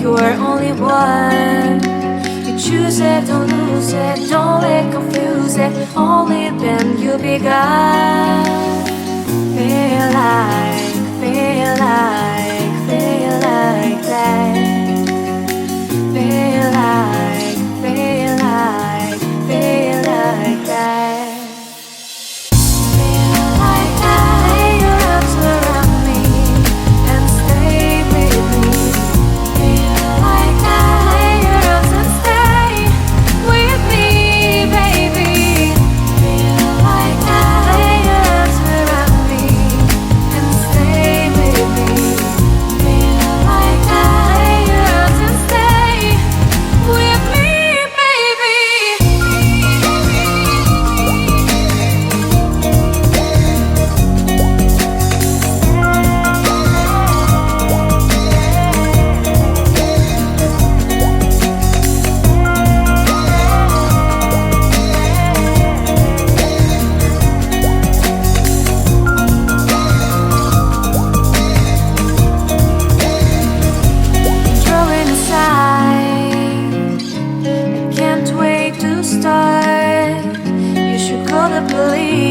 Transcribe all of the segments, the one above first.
You're only one. You choose it, don't lose it, don't let confuse it. Only then you begun. Feel like, feel like, feel like that. Feel like, feel like, feel like that.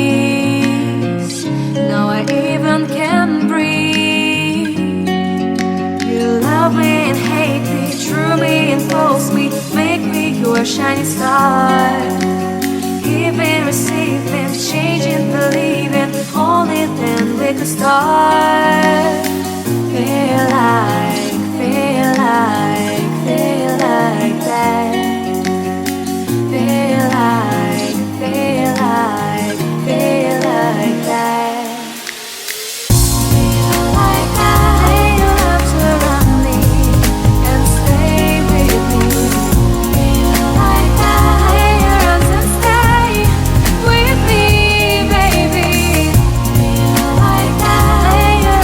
Police. Now I even can breathe. You love me and hate me, true me and false me, make me your shining star. Giving, receiving, changing, believing, only then we could start. Feel like, feel like, feel like that. Feel like, feel like, feel like that. Feel like that. Your arms around me and stay with me. Feel like that. Your arms and stay with me, baby. Feel like that. Your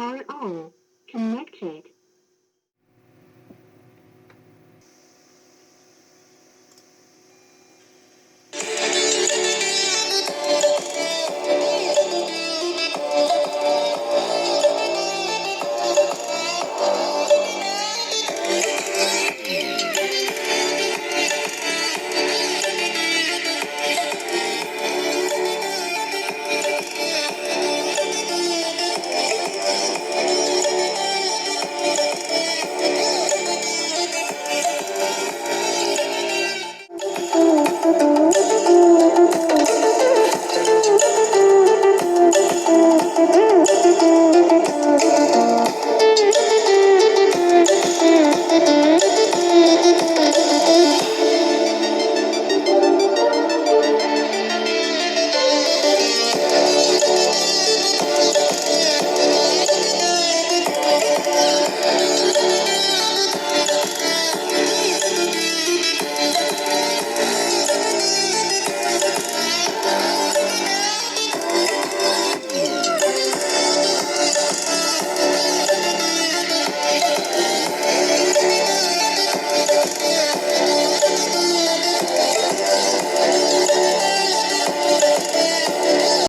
Power on. Connected.